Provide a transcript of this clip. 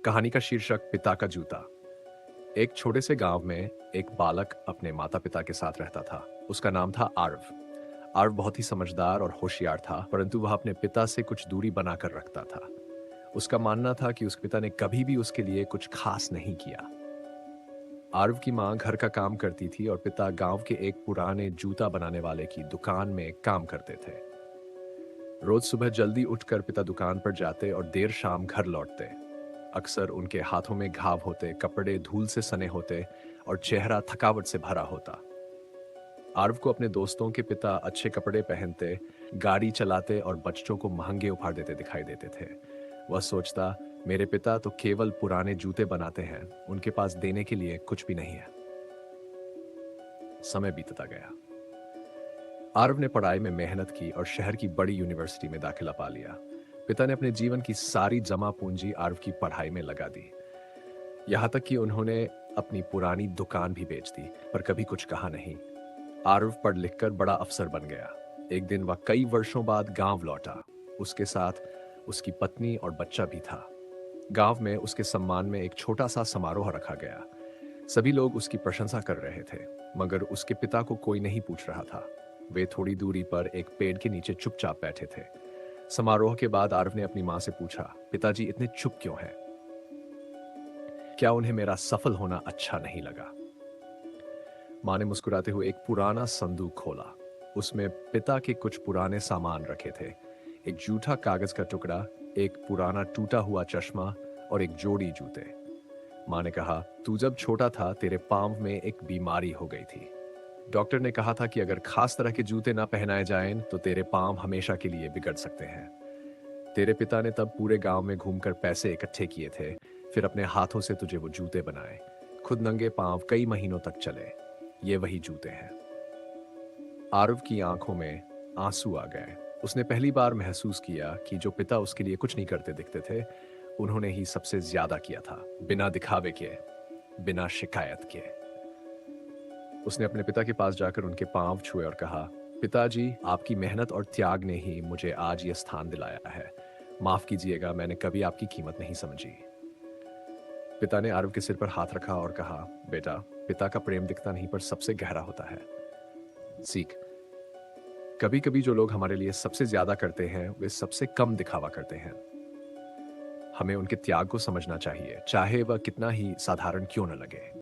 कहानी का शीर्षक पिता का जूता। एक छोटे से गांव में एक बालक अपने माता पिता के साथ रहता था। उसका नाम था आर्व। आर्व बहुत ही समझदार और होशियार था, परंतु वह अपने पिता से कुछ दूरी बनाकर रखता था। उसका मानना था कि उसके पिता ने कभी भी उसके लिए कुछ खास नहीं किया। आर्व की माँ घर का काम करती थी और पिता गांव के एक पुराने जूता बनाने वाले की दुकान में काम करते थे। रोज सुबह जल्दी उठकर पिता दुकान पर जाते और देर शाम घर लौटते। अक्सर उनके हाथों में घाव होते, कपड़े धूल से सने होते और चेहरा थकावट से भरा होता। आर्व को अपने दोस्तों के पिता अच्छे कपड़े पहनते, गाड़ी चलाते और बच्चों को महंगे उपहार देते दिखाई देते थे। वह सोचता, मेरे पिता तो केवल पुराने जूते बनाते हैं, उनके पास देने के लिए कुछ भी नहीं है। समय बीतता गया। आर्व ने पढ़ाई में मेहनत की और शहर की बड़ी यूनिवर्सिटी में दाखिला पा लिया। पिता ने अपने जीवन की सारी जमा पूंजी आर्व की पढ़ाई में लगा दी। यहाँ तक कि उन्होंने अपनी पुरानी दुकान भी बेच दी, पर कभी कुछ कहा नहीं। आरव पढ़ लिखकर बड़ा अफसर बन गया। एक दिन वह कई वर्षों बाद गांव लौटा। उसके साथ उसकी पत्नी और बच्चा भी था। गांव में उसके सम्मान में एक छोटा सा समारोह रखा गया। सभी लोग उसकी प्रशंसा कर रहे थे, मगर उसके पिता को कोई नहीं पूछ रहा था। वे थोड़ी दूरी पर एक पेड़ के नीचे चुपचाप बैठे थे। समारोह के बाद आरव ने अपनी मां से पूछा, पिताजी इतने चुप क्यों हैं? क्या उन्हें मेरा सफल होना अच्छा नहीं लगा? मां ने मुस्कुराते हुए एक पुराना संदूक खोला। उसमें पिता के कुछ पुराने सामान रखे थे। एक जूठा कागज का टुकड़ा, एक पुराना टूटा हुआ चश्मा और एक जोड़ी जूते। मां ने कहा, तू जब छोटा था तेरे पांव में एक बीमारी हो गई थी। डॉक्टर ने कहा था कि अगर खास तरह के जूते ना पहनाए जाएं तो तेरे पांव हमेशा के लिए बिगड़ सकते हैं। तेरे पिता ने तब पूरे गांव में घूमकर पैसे इकट्ठे किए थे, फिर अपने हाथों से तुझे वो जूते बनाए। खुद नंगे पांव कई महीनों तक चले। ये वही जूते हैं। आरव की आंखों में आंसू आ गए। उसने पहली बार महसूस किया कि जो पिता उसके लिए कुछ नहीं करते दिखते थे, उन्होंने ही सबसे ज्यादा किया था, बिना दिखावे के, बिना शिकायत के। उसने अपने पिता के पास जाकर उनके पांव छुए और कहा, पिताजी, आपकी मेहनत और त्याग ने ही मुझे आज ये स्थान दिलाया है। माफ कीजिएगा, मैंने कभी आपकी कीमत नहीं समझी। पिता ने आरव के सिर पर हाथ रखा और कहा, बेटा, पिता का प्रेम दिखता नहीं पर सबसे गहरा होता है। सीख, कभी कभी जो लोग हमारे लिए सबसे ज्यादा करते हैं वे सबसे कम दिखावा करते हैं। हमें उनके त्याग को समझना चाहिए, चाहे वह कितना ही साधारण क्यों न लगे।